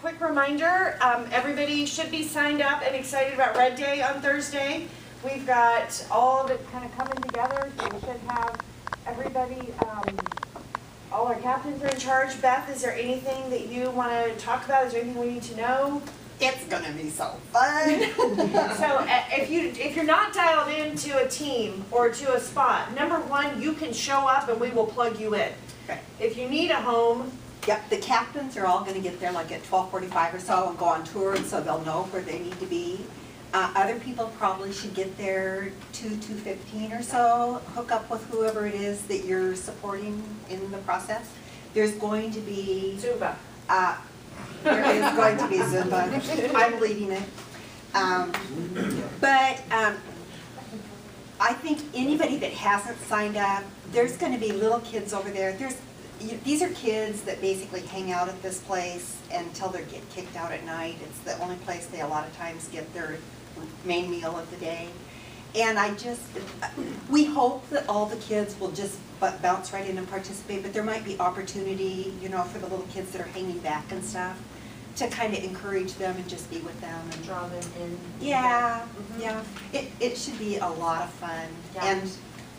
quick reminder, everybody should be signed up and excited about Red Day on Thursday. We've got all of it kind of coming together, so we should have everybody, all our captains are in charge. Beth, is there anything that you want to talk about? Is there anything we need to know? It's gonna be so fun. So if you're not dialed into a team or to a spot, number one, you can show up and we will plug you in. Okay. If you need a home, Yep, the captains are all gonna get there like at 12:45 or so and go on tour, and so they'll know where they need to be. Other people probably should get there 2:15 or so, hook up with whoever it is that you're supporting in the process. There's going to be, Zumba. there is going to be Zumba. I'm leading it. But I think anybody that hasn't signed up, there's gonna be little kids over there. These are kids that basically hang out at this place until they get kicked out at night. It's the only place they a lot of times get their main meal of the day. And we hope that all the kids will just bounce right in and participate, but there might be opportunity, you know, for the little kids that are hanging back and stuff, to kind of encourage them and just be with them and Draw them in. yeah, yeah. It should be a lot of fun, Yeah. and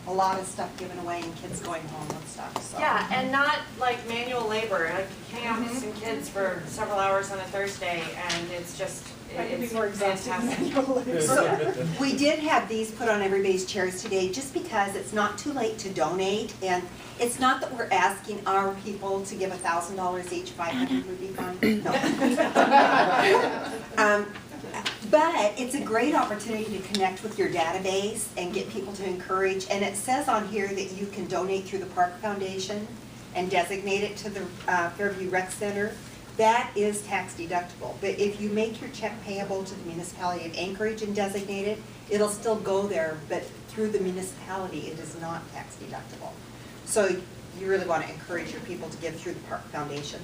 a lot of stuff given away and kids going home and stuff, so. Yeah, and not like manual labor. Like hang out with some kids for several hours on a Thursday, and it's just it's fantastic. So, we did have these put on everybody's chairs today just because it's not too late to donate, and it's not that we're asking our people to give $1,000 each, 500 would be fine, no. But it's a great opportunity to connect with your database and get people to encourage, and it says on here that you can donate through the Park Foundation and designate it to the Fairview Rec Center. That is tax deductible, but if you make your check payable to the municipality of Anchorage and designate it, it'll still go there, but through the municipality, it is not tax deductible. So you really want to encourage your people to give through the Park Foundation.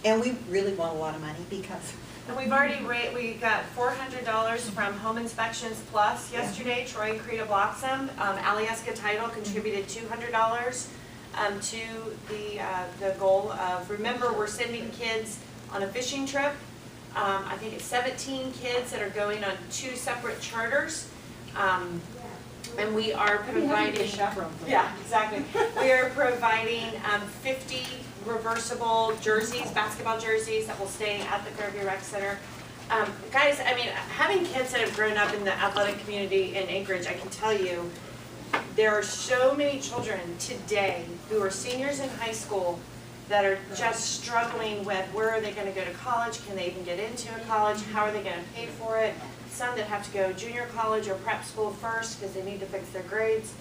And we really want a lot of money because And we've already we got $400 from Home Inspections Plus yesterday. Troy and Creta Bloxham. Alyeska Title contributed $200 to the goal of, remember, we're sending kids on a fishing trip. I think it's 17 kids that are going on 2 separate charters. And we are providing, yeah, exactly. We are providing 50 reversible jerseys, basketball jerseys that will stay at the Fairview Rec Center. Guys, I mean, having kids that have grown up in the athletic community in Anchorage, I can tell you, there are so many children today who are seniors in high school that are just struggling with where are they going to go to college, can they even get into a college, how are they going to pay for it, some that have to go junior college or prep school first because they need to fix their grades,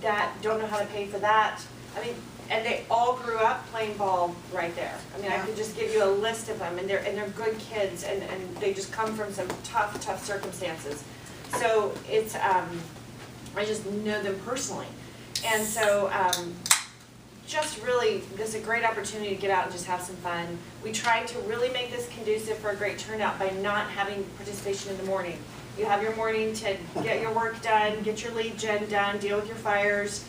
that don't know how to pay for that. I mean, and they all grew up playing ball right there. I mean, I could just give you a list of them, and they're good kids, and they just come from some tough circumstances. So it's, I just know them personally. And so just really, this is a great opportunity to get out and just have some fun. We tried to really make this conducive for a great turnout by not having participation in the morning. You have your morning to get your work done, get your lead gen done, deal with your fires.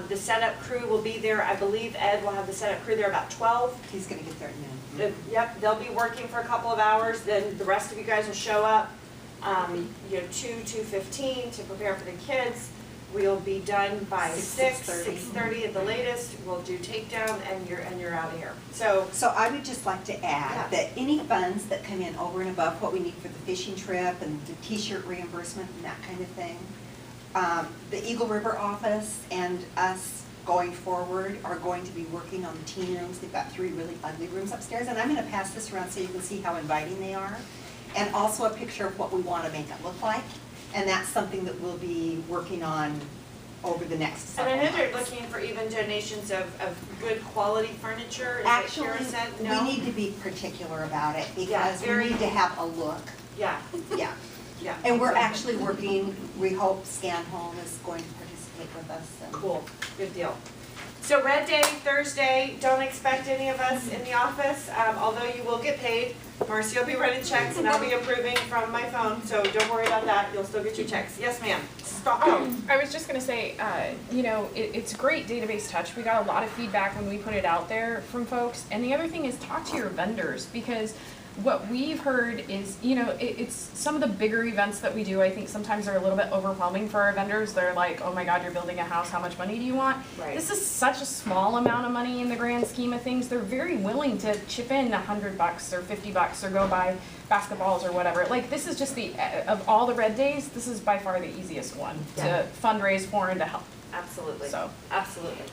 The setup crew will be there. I believe Ed will have the setup crew there about 12. he's gonna get there at noon. Yep, they'll be working for a couple of hours, then the rest of you guys will show up, 2:15 to prepare for the kids. We'll be done by 6:30 at the latest. We'll do takedown, and you're out of here. So I would just like to add that any funds that come in over and above what we need for the fishing trip and the t-shirt reimbursement and that kind of thing, the Eagle River office and us going forward are going to be working on the teen rooms. They've got 3 really ugly rooms upstairs, and I'm going to pass this around so you can see how inviting they are, and also a picture of what we want to make it look like. And that's something that we'll be working on over the next several months. And I know they're looking for even donations of good quality furniture. Is Actually, what Kara said? No? we need to be particular about it because very- we need to have a look. Yeah, Yeah. yeah. And we're actually working, we hope Scan Home is going to participate with us. And Cool, good deal. So Red Day, Thursday, don't expect any of us in the office, although you will get paid. Marcy will be writing checks and I'll be approving from my phone, so don't worry about that, you'll still get your checks. Yes, ma'am. Stop. I was just gonna say, you know, it's great database touch. We got a lot of feedback when we put it out there from folks. And the other thing is talk to your vendors, because what we've heard is, you know, it's some of the bigger events that we do, I think sometimes are a little bit overwhelming for our vendors. They're like, oh my God, you're building a house, how much money do you want? Right. This is such a small amount of money in the grand scheme of things. They're very willing to chip in $100 or $50 or go buy basketballs or whatever. Like, this is just of all the Red Days, this is by far the easiest one to fundraise for and to help. Absolutely. So. Absolutely.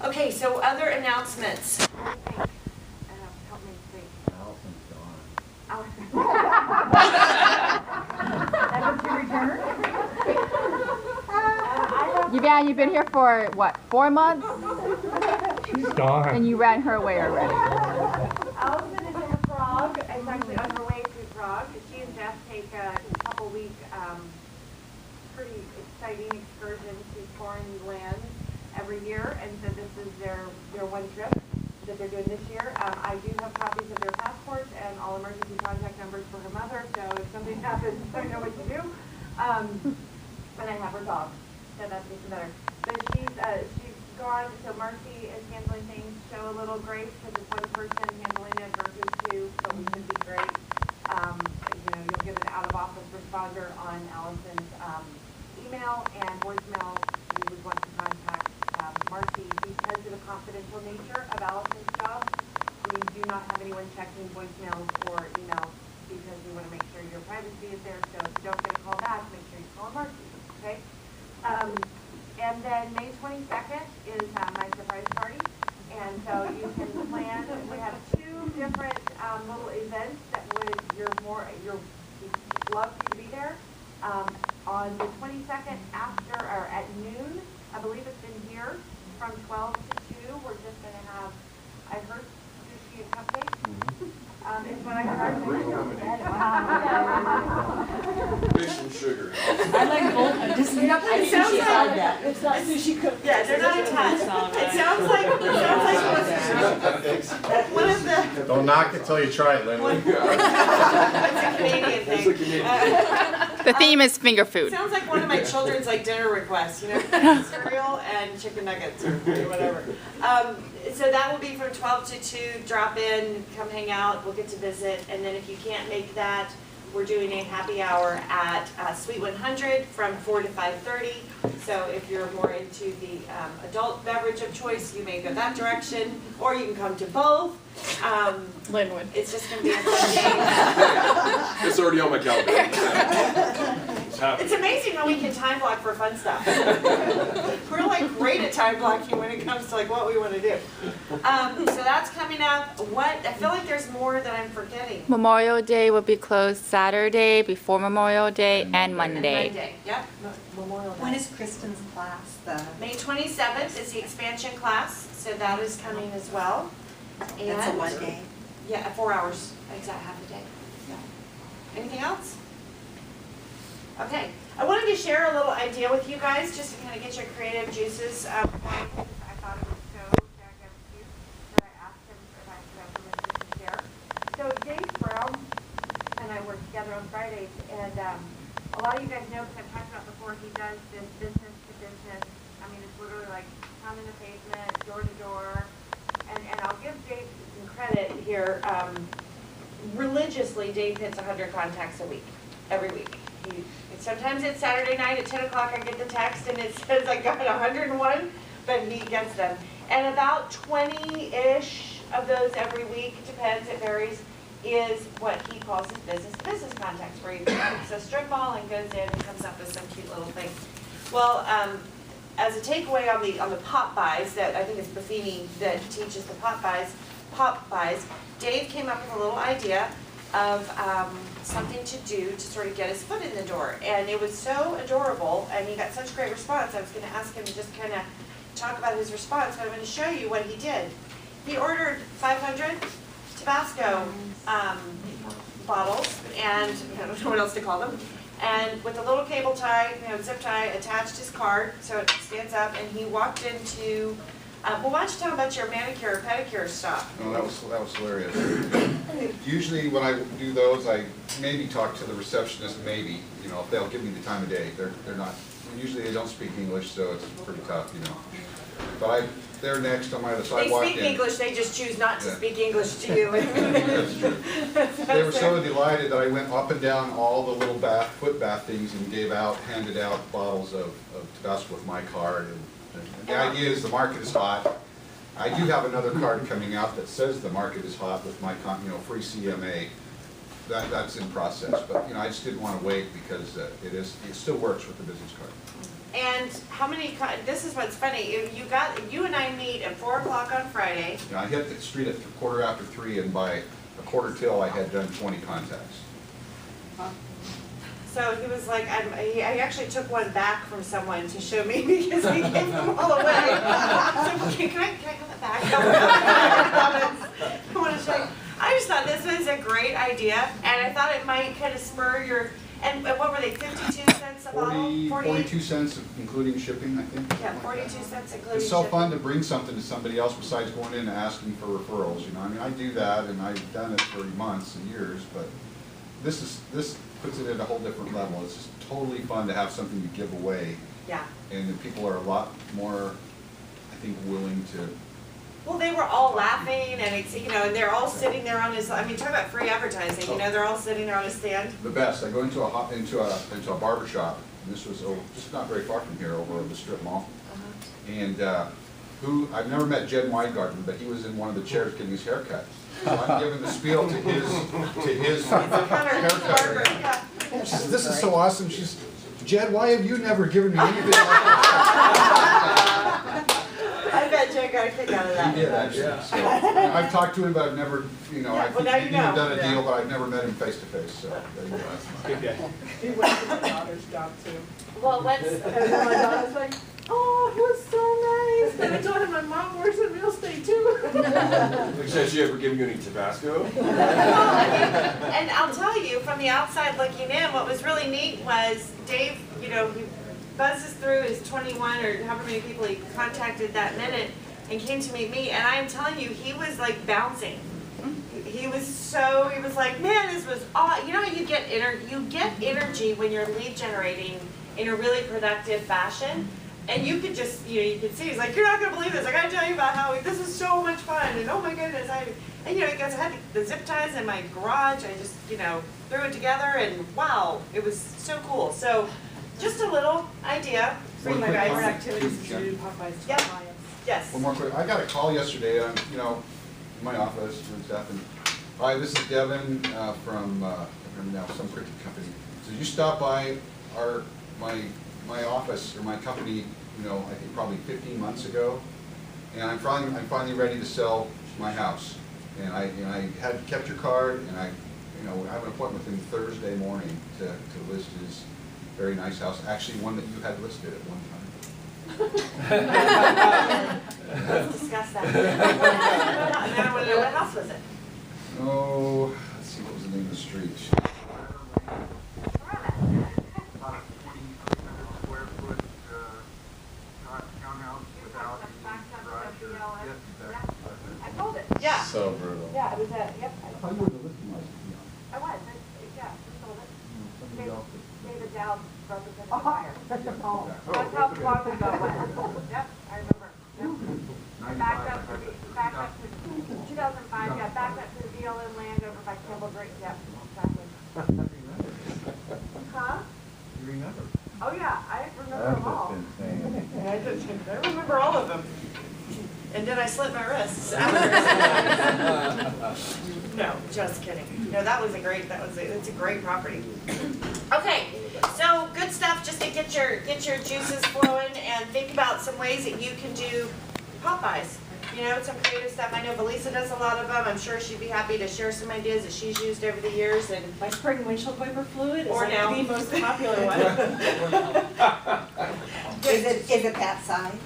Okay, so other announcements. Help me think. Allison's gone. You've been here for, what, 4 months? She's gone. And you ran her away already. Allison is in Prague. Is actually on her way to Prague. She and Jeff take a couple-week, pretty exciting excursion to foreign lands every year, and so this is their one trip that they're doing this year. I do have copies of their passports and all emergency contact numbers for her mother, so if something happens, I know what to do. And I have her dog, so that makes it better. So she's gone, so Marcy is handling things. Show a little grace because it's one person handling it versus two, but we should be great. You know, you'll get an out-of-office responder on Allison's email and voicemail. We would want to contact Marcy because of the confidential nature of Allison's job. We do not have anyone checking voicemails or emails because we want to make sure your privacy is there. So if you don't get a call back, make sure you call Marcy, okay? And then May 22nd is my surprise party. And so you can plan, we have 2 different little events that we'd love for you to be there. On the 22nd or at noon, I believe it's in here, from 12 to 2, we're just going to have, I heard, sushi and cupcakes. Is what I heard. Fish and sugar. I like both. Just not It sounds like that. It's not sushi cookies. Yeah, they're not attached. It sounds like one of the. Don't knock it till you try it, Lindley. It's a Canadian That's a thing. Canadian. The theme is finger food. Sounds like one of my children's like dinner requests, you know, cereal and chicken nuggets or whatever. So that will be from 12 to 2. Drop in, come hang out. We'll get to visit, and then if you can't make that, we're doing a happy hour at Suite 100 from 4 to 5:30. So if you're more into the adult beverage of choice, you may go that direction, or you can come to both. Linwood. It's just going to be a fun day. It's already on my calendar. It's amazing how we can time block for fun stuff. We're like great at time blocking when it comes to like what we want to do. So that's coming up. I feel like there's more that I'm forgetting. Memorial Day will be closed Saturday before Memorial Day and Monday. Monday. Yep. Memorial Day. When is Kristen's class? May 27th is the expansion class, so that is coming as well. And That's a 1 day. Yeah, 4 hours, exact half a day. Yeah. Anything else? Okay, I wanted to share a little idea with you guys, just to kind of get your creative juices flowing. I thought it was so daggone cute that I asked him if I could have permission to share. So Dave Brown and I work together on Fridays, and a lot of you guys know, because I've talked about before, he does this business to business. I mean, it's literally like pound in the pavement, door to door. And I'll give Dave some credit here. Religiously, Dave hits 100 contacts a week, every week. Sometimes it's Saturday night at 10 o'clock, I get the text and it says I got 101, but he gets them. And about 20-ish of those every week, it depends, it varies, is what he calls his business-to-business contacts, where he takes a strip mall and goes in and comes up with some cute little thing. Well, as a takeaway on the pop buys, that I think it's Buffini that teaches the pop buys, Dave came up with a little idea of something to do to sort of get his foot in the door. And it was so adorable, and he got such great response. I was going to ask him to just kind of talk about his response, but I'm going to show you what he did. He ordered 500 Tabasco bottles, and I don't know what else to call them. and with a little cable tie, zip tie, attached his card so it stands up, and he walked into, well, why don't you tell about your manicure or pedicure stop? No, that was hilarious. Usually when I do those, I maybe talk to the receptionist, maybe, if they'll give me the time of day. They're not, usually they don't speak English, so it's pretty tough, But they're next on my other side. They speak English, they just choose not to speak English to you. That's true. They were so delighted that I went up and down all the little foot bath things and handed out bottles of Tabasco with my card. And the idea is the market is hot. I do have another card coming out that says the market is hot with my, free CMA. That's in process, but I just didn't want to wait because it still works with the business card. And how many, this is what's funny, you and I meet at 4 o'clock on Friday. I hit the street at 3:15, and by a quarter till I had done 20 contacts. So he was like, I actually took one back from someone to show me because he gave them all away. I was like, okay, can I have it back? I want to show you. I just thought this was a great idea, and I thought it might kind of spur your, and what were they, 52 cents a bottle? 42 cents including shipping, I think. Yeah, 42 cents including It's so shipping. fun to bring something to somebody else besides going in and asking for referrals, I do that, and I've done it for months and years, but this puts it at a whole different level. It's just totally fun to have something to give away. Yeah. And the people are a lot more, I think, willing to. Well, they were all laughing, and and they're all sitting there on his. I mean, talk about free advertising. They're all sitting there on a stand. The best. I go into a barber shop, and this was just not very far from here, over at the strip mall. And I've never met Jed Weingarten, but he was in one of the chairs getting his haircut. So I'm giving the spiel to his haircut. She says, "This is so awesome." She's, "Jed, why have you never given me anything like that?" I bet Jed got a kick out of that. He did, actually. So, I've talked to him, but I've never, I've well, now you even know. done a deal, but I've never met him face to face. So there you go. He went to my daughter's job too. Well, let's. And my daughter's like, oh, it was so nice. And I told him my mom works in real estate too. Has she ever given you any Tabasco? And I'll tell you, from the outside looking in, what was really neat was Dave, he buzzes through his 21 or however many people he contacted that minute and came to meet me, and I'm telling you, he was like bouncing. He was like, man, this was awesome. You get energy when you're lead generating in a really productive fashion. And you could just, you could see, he's like, you're not going to believe this. I got to tell you about how this is so much fun. And oh my goodness, he goes, I had the zip ties in my garage. I just, threw it together, and wow, it was so cool. So just a little idea for you One quick guys. comment. Activities to do Popeyes to Yep. clients. Yes. One more quick. I got a call yesterday. I'm, in my office and stuff. And hi, this is Devin from I remember now some cricket company. So you stopped by my office or my company, I think probably 15 months ago, and I'm finally ready to sell my house. And I had kept your card, and I have an appointment with him Thursday morning to list his very nice house. Actually, one that you had listed at one time. Let's discuss that. And then I want to know, what house was it? Oh, let's see, what was the name of the street? About a 2,300 square foot townhouse without any garage or. I told it. Yeah. So brutal. Yeah, it was yep. I thought you were the listing license. I was, yeah, we sold it. Somebody else. David Dowd represented the buyer. Oh. That's how long ago it was. Yep, I remember. Yep. Backed up to 2005, yeah, backed up to the BLM land over by Campbell Great, yep, exactly. Huh? You remember? Oh, yeah, I remember them all. I remember all of them. And then I slit my wrists. No, just kidding. No, it's a great property. Okay, so good stuff just to get your juices flowing and think about some ways that you can do Popeyes. Some creative stuff. I know Belisa does a lot of them. I'm sure she'd be happy to share some ideas that she's used over the years. And My spring windshield wiper fluid is Or like now. the most popular one. Is it that size?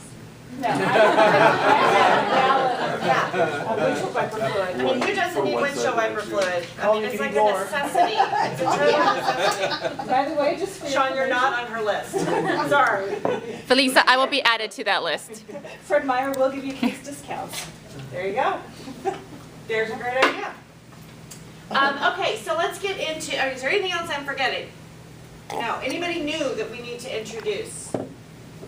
Windshield wiper fluid. I mean, who doesn't need windshield wiper fluid? I mean, it's like a more. necessity. It's a total necessity. By the way, just for Sean, you're not on her list. Sorry. Felisa, I will be added to that list. Fred Meyer will give you case discounts. There you go. There's a great idea. Okay, so let's get into, is there anything else I'm forgetting? No, anybody new that we need to introduce? You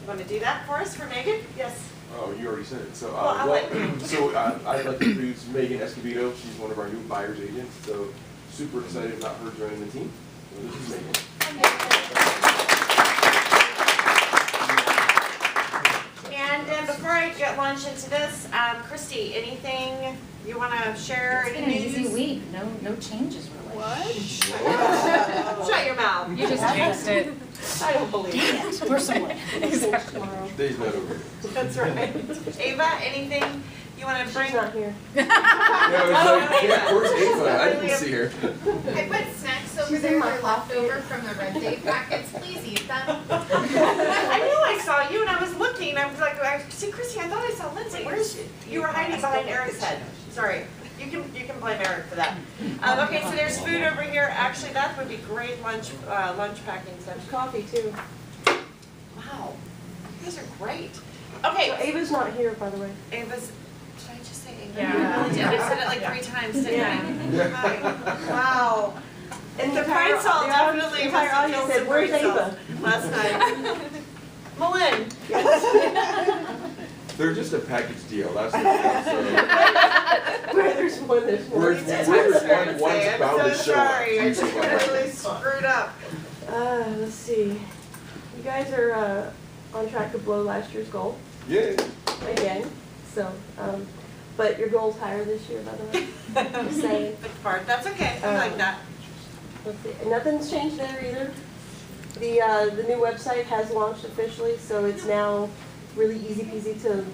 want to do that for us, for Megan? Yes. Oh, you already said it. So, Well, I'll let you. I'd like to introduce Megan Escobedo. She's one of our new buyer's agents. So, super excited about her joining the team. So this is Megan. And then before I get launch into this, Christy, anything you want to share? It's been Any an easy news? week, no changes really. What? Shut your mouth. You just jinxed it. I don't believe it. We're somewhere. Exactly. Day's not over. That's right. Ava, anything you want to bring? She's not here. Yeah, I was like, yeah, where's Ava? I didn't see her. I put snacks over She's in there my that are left over from the Red Day packets. Please eat them. I knew I saw you and I was looking. I was like, see, Christy, I thought I saw Lindsay. Where is she? You were hiding behind Eric's head. Sorry. You can blame Eric for that. Okay, so there's food over here. Actually, that would be great lunch packing stuff. Coffee too. Wow, you guys are great. Okay, So Ava's not here, by the way. Ava's. Did I just say Ava? Yeah. You really did. I said it like 3 times, didn't I? Hi. Wow. And the Pride Salt definitely entire must have audience killed said, some "Where's Pride Salt Ava?" last night. Malin. They're just a package deal. That's the thing. Where there's one, there's one. Where's That's one? transparency. One's bound I'm to so show up. sorry. I just really screwed up. Let's see. You guys are on track to blow last year's goal Yeah. again. So, but your goal's higher this year, by the way. Just saying. Which part? That's okay. I like that. Let's see. Nothing's changed there either. The new website has launched officially, so it's now really easy peasy to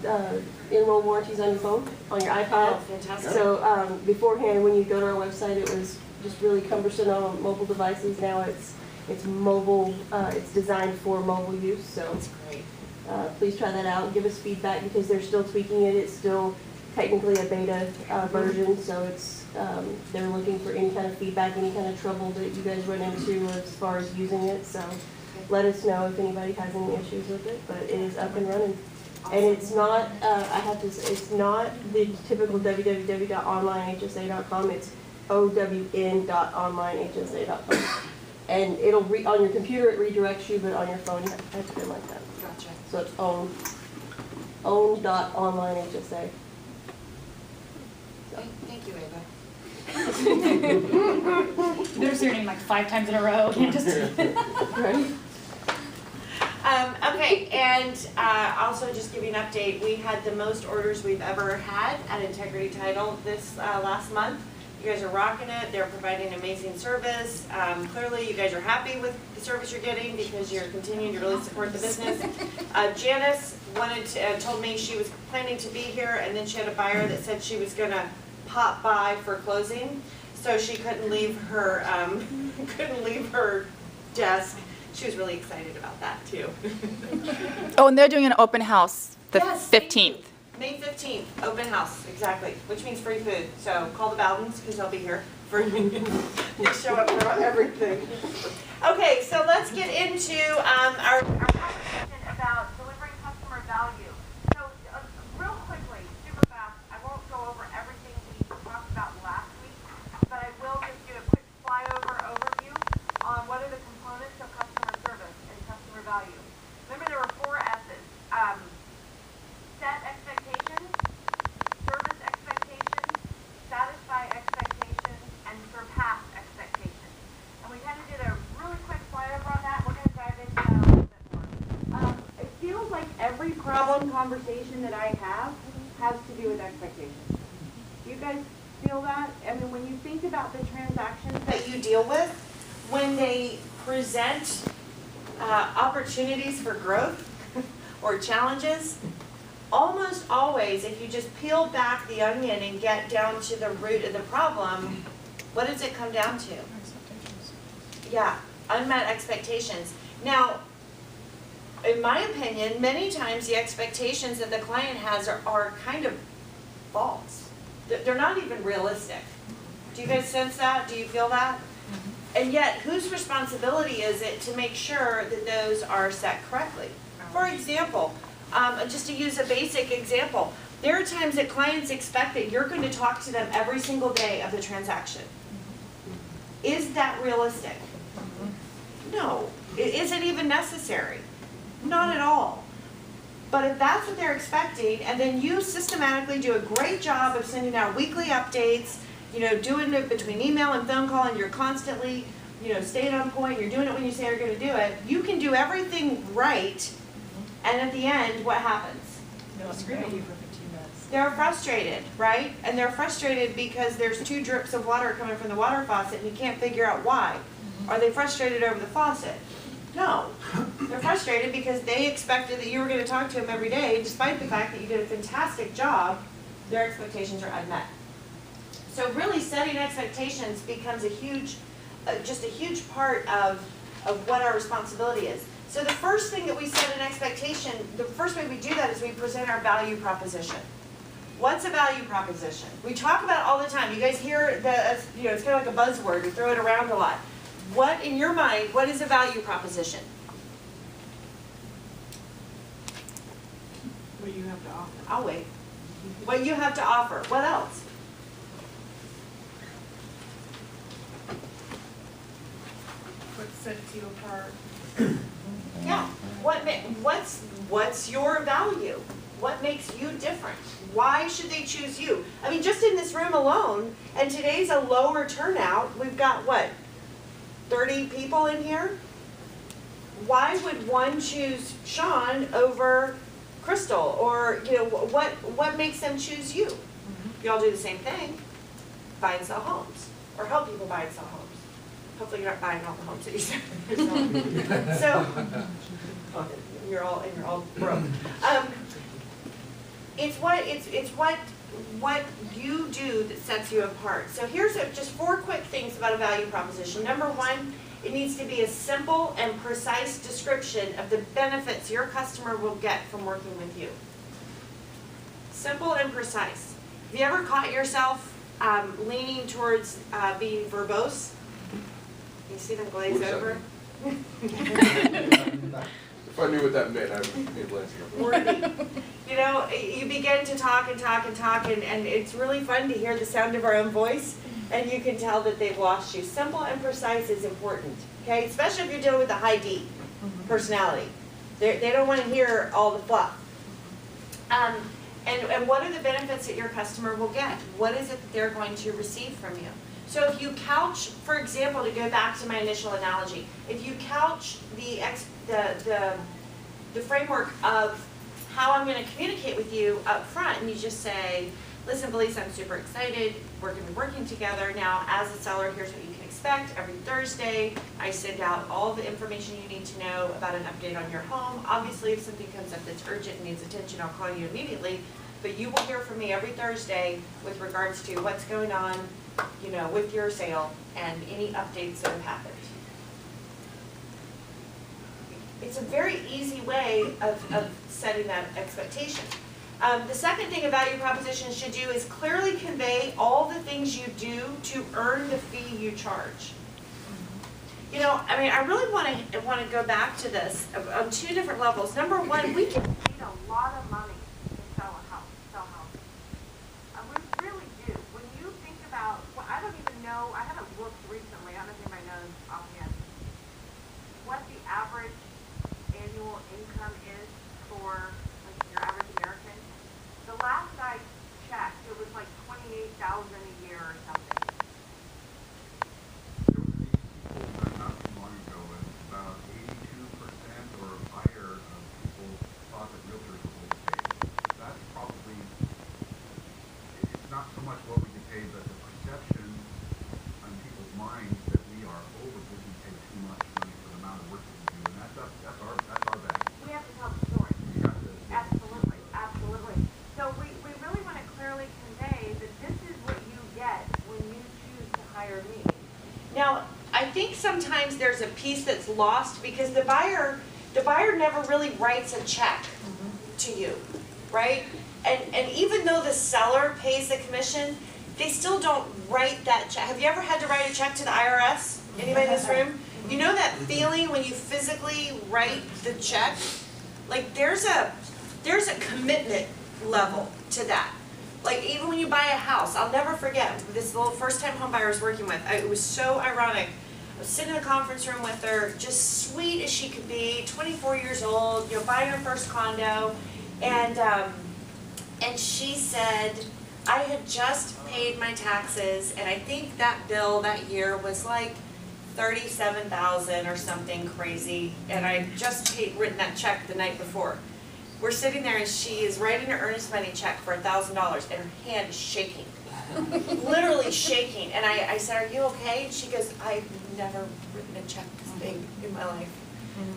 enroll warranties on your phone, on your iPad. Oh, fantastic. So beforehand, when you go to our website, it was just really cumbersome on mobile devices. Now it's mobile. It's designed for mobile use. So That's great. please try that out. Give us feedback because they're still tweaking it. It's still technically a beta version, so it's they're looking for any kind of feedback, any kind of trouble that you guys run into as far as using it. So let us know if anybody has any issues with it. But it is up and running. And it's not, I have to say, it's not the typical www.onlinehsa.com. It's own.onlinehsa.com. And it'll on your computer it redirects you, but on your phone you have to do it like that. Gotcha. So it's own.onlinehsa. Thank you, Ava. There's your name like 5 times in a row. Can't just. Right? Okay, and also just give you an update, we had the most orders we've ever had at Integrity Title this last month. You guys are rocking it, they're providing amazing service. Clearly, you guys are happy with the service you're getting because you're continuing to really support the business. Janice told me she was planning to be here, and then she had a buyer that said she was gonna pop by for closing, so she couldn't leave her desk. She was really excited about that too. Oh, and they're doing an open house the Yes, thank 15th. May 15th, open house, exactly, which means free food. So call the Bowdens because they'll be here for you. Show up for everything. Okay, so let's get into our Conversation about delivering customer value. So, real quickly, super fast, I won't go over everything we talked about last week, but I will just do a quick flyover overview on what are the components of customer service and customer value. Remember, there were 4 S's. Set expectations, service expectations, satisfy expectations, and surpass expectations. And we kind of did a really quick flyover on that. We're going to dive into that a little bit more. It feels like every problem conversation that I have has to do with expectations. Do you guys feel that? I mean, when you think about the transactions that you deal with when they present opportunities for growth or challenges. Almost always, if you just peel back the onion and get down to the root of the problem, what does it come down to? Yeah, unmet expectations. Now, in my opinion, many times the expectations that the client has are kind of false. They're not even realistic. Do you guys sense that? Do you feel that? And yet, whose responsibility is it to make sure that those are set correctly? For example, just to use a basic example, there are times that clients expect that you're going to talk to them every single day of the transaction. Is that realistic? No. Is it even necessary? Not at all. But if that's what they're expecting, and then you systematically do a great job of sending out weekly updates, you know, doing it between email and phone call, and you're constantly, you know, staying on point, you're doing it when you say you're going to do it, you can do everything right, and at the end, what happens? They'll scream at you for 15 minutes. They're frustrated, right? And they're frustrated because there's 2 drips of water coming from the water faucet and you can't figure out why. Are they frustrated over the faucet? No. They're frustrated because they expected that you were going to talk to them every day, despite the fact that you did a fantastic job, their expectations are unmet. So really setting expectations becomes a huge, just a huge part of what our responsibility is. So the first thing that we set an expectation, the first way we do that is we present our value proposition. What's a value proposition? We talk about it all the time. You guys hear the, you know, it's kind of like a buzzword. We throw it around a lot. What, in your mind, what is a value proposition? What do you have to offer? I'll wait. What you have to offer. What else? What sets you apart? Yeah. What's your value? What makes you different? Why should they choose you? I mean, just in this room alone, and today's a lower turnout, we've got what, 30 people in here? Why would one choose Sean over Crystal? Or, you know, what makes them choose you? You all do the same thing. Buy and sell homes. Or help people buy and sell homes. Hopefully you're not buying all the homes that you sell. So, you're all broke. It's what you do that sets you apart. So here's just 4 quick things about a value proposition. Number 1, it needs to be a simple and precise description of the benefits your customer will get from working with you. Simple and precise. Have you ever caught yourself leaning towards being verbose? You see them glaze over? If I knew what that meant, I would be able to answer that. Wordy. You know, you begin to talk and talk and talk, and it's really fun to hear the sound of our own voice, and you can tell that they've lost you. Simple and precise is important, okay? Especially if you're dealing with a high D personality. They don't want to hear all the fluff. And what are the benefits that your customer will get? What is it that they're going to receive from you? So if you couch, for example, to go back to my initial analogy, if you couch the framework of how I'm going to communicate with you up front, and you just say, listen, Felice, I'm super excited. We're going to be working together. Now, as a seller, here's what you can expect. Every Thursday, I send out all the information you need to know about an update on your home. Obviously, if something comes up that's urgent and needs attention, I'll call you immediately. But you will hear from me every Thursday with regards to what's going on, you know, with your sale and any updates that have happened. It's a very easy way of setting that expectation. The second thing a value proposition should do is clearly convey all the things you do to earn the fee you charge. You know, I mean, I really want to go back to this on 2 different levels. Number 1, we can Need a lot of money to sell a house, sell houses. We really do. When you think about, well, I don't even know, I haven't looked recently, I don't think I know offhand, what the average annual income is for like your average American. The last I checked, it was like $28,000 a year or something. There was a poll not too long ago, and about 82% or higher of people thought that realtors were overpaid. That's probably, it's not so much what we get paid, but the perception on people's minds that we are getting paid too much money for the amount of work that we do, and that's our bad. We have to tell the story. We have to. Absolutely, absolutely. So we really want to clearly convey that this is what you get when you choose to hire me. Now, I think sometimes there's a piece that's lost because the buyer the buyer never really writes a check to you, right? And even though the seller pays the commission, they still don't write that check. Have you ever had to write a check to the IRS? Anybody in this room? You know that feeling when you physically write the check? Like there's a commitment level to that. Like even when you buy a house, I'll never forget this little first time home buyer I was working with. It was so ironic. I was sitting in the conference room with her, just sweet as she could be, 24 years old, you know, buying her first condo, and she said, I had just paid my taxes, and I think that bill that year was like $37,000 or something crazy, and I just written that check the night before. We're sitting there and she is writing an earnest money check for $1,000 and her hand is shaking, literally shaking. And I said, are you okay? And she goes, I've never written a check this big in my life.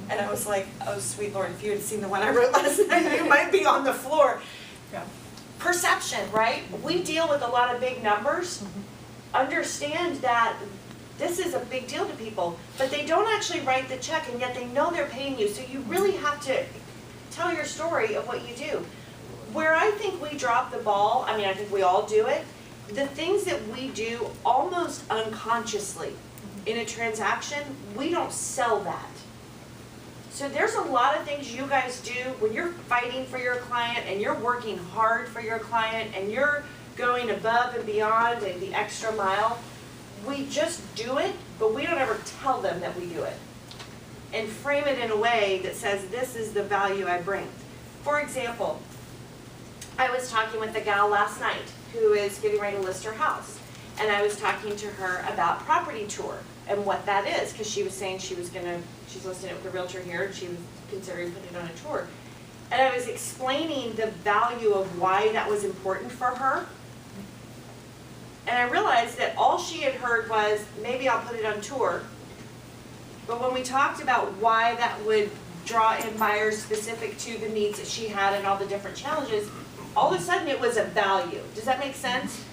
And I was like, oh sweet Lord, if you had seen the one I wrote last night, you might be on the floor. Yeah. Perception, right? We deal with a lot of big numbers. Understand that this is a big deal to people, but they don't actually write the check and yet they know they're paying you. So you really have to tell your story of what you do. Where I think we drop the ball, I mean, I think we all do it, the things that we do almost unconsciously in a transaction, we don't sell that. So there's a lot of things you guys do when you're fighting for your client and you're working hard for your client and you're going above and beyond and the extra mile. We just do it, but we don't ever tell them that we do it. And frame it in a way that says, this is the value I bring. For example, I was talking with a gal last night who is getting ready to list her house. And I was talking to her about property tour and what that is, because she was saying she's listing it with a realtor here and she was considering putting it on a tour. And I was explaining the value of why that was important for her. And I realized that all she had heard was, maybe I'll put it on tour. But when we talked about why that would draw in buyers specific to the needs that she had and all the different challenges, all of a sudden it was a value. Does that make sense?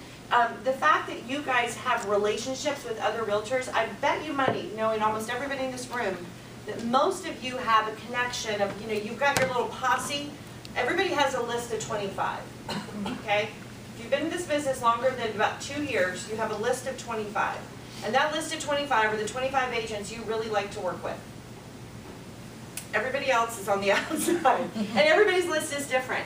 The fact that you guys have relationships with other realtors, I bet you money, knowing almost everybody in this room, that most of you have a connection of, you know, you've got your little posse. Everybody has a list of 25, okay? If you've been in this business longer than about 2 years, you have a list of 25. And that list of 25 are the 25 agents you really like to work with. Everybody else is on the outside. And everybody's list is different.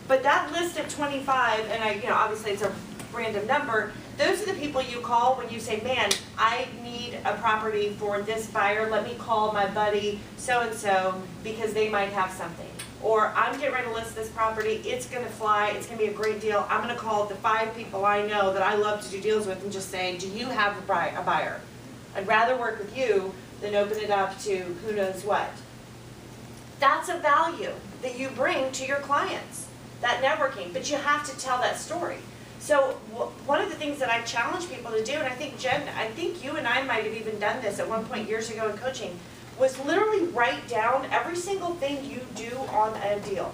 But that list of 25, and obviously it's a random number, those are the people you call when you say, man, I need a property for this buyer. Let me call my buddy so-and-so because they might have something. Or I'm getting ready to list this property. It's going to fly. It's going to be a great deal. I'm going to call the 5 people I know that I love to do deals with and just say, do you have a buyer? I'd rather work with you than open it up to who knows what. That's a value that you bring to your clients, that networking. But you have to tell that story. So one of the things that I challenge people to do, and I think Jen, I think you and I might have even done this at one point years ago in coaching, was literally write down every single thing you do on a deal.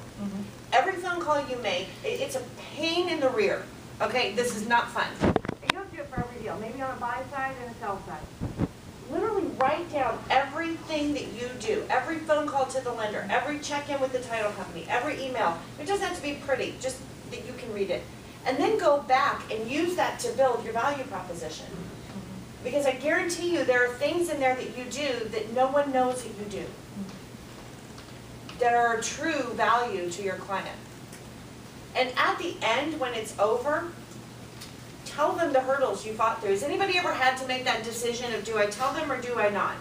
Every phone call you make, it's a pain in the rear. Okay, this is not fun. You don't do it for every deal, maybe on a buy side and a sell side. Literally write down everything that you do, every phone call to the lender, every check-in with the title company, every email. It doesn't have to be pretty, just that you can read it. And then go back and use that to build your value proposition. Because I guarantee you there are things in there that you do that no one knows that you do, that are a true value to your client. And at the end, when it's over, tell them the hurdles you fought through. Has anybody ever had to make that decision of, do I tell them or do I not?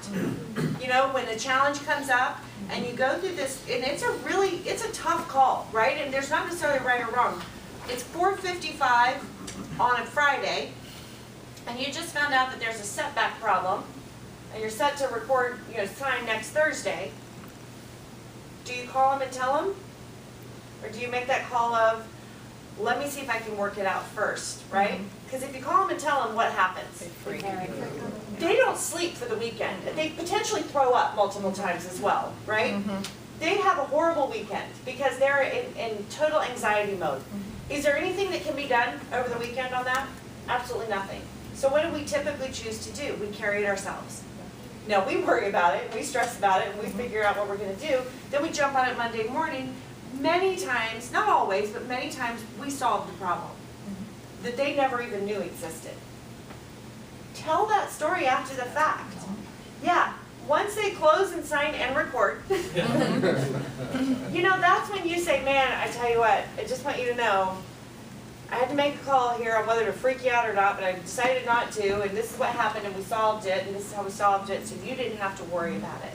You know, when a challenge comes up and you go through this, and it's a tough call, right? And there's not necessarily right or wrong. It's 4:55 on a Friday, and you just found out that there's a setback problem, and you're set to record, sign next Thursday. Do you call them and tell them? Or do you make that call of, let me see if I can work it out first, right? Because if you call them and tell them, what happens? They don't sleep for the weekend. They potentially throw up multiple times as well, right? They have a horrible weekend because they're in total anxiety mode. Is there anything that can be done over the weekend on that? Absolutely nothing. So what do we typically choose to do? We carry it ourselves. Now, we worry about it, we stress about it, and we figure out what we're gonna do. Then we jump on it Monday morning. Many times, not always, but many times, we solve the problem that they never even knew existed. Tell that story after the fact. Yeah, once they close and sign and record, you know, that's when you say, man, I tell you what, I just want you to know, I had to make a call here on whether to freak you out or not, but I decided not to, and this is what happened, and we solved it, and this is how we solved it, so you didn't have to worry about it.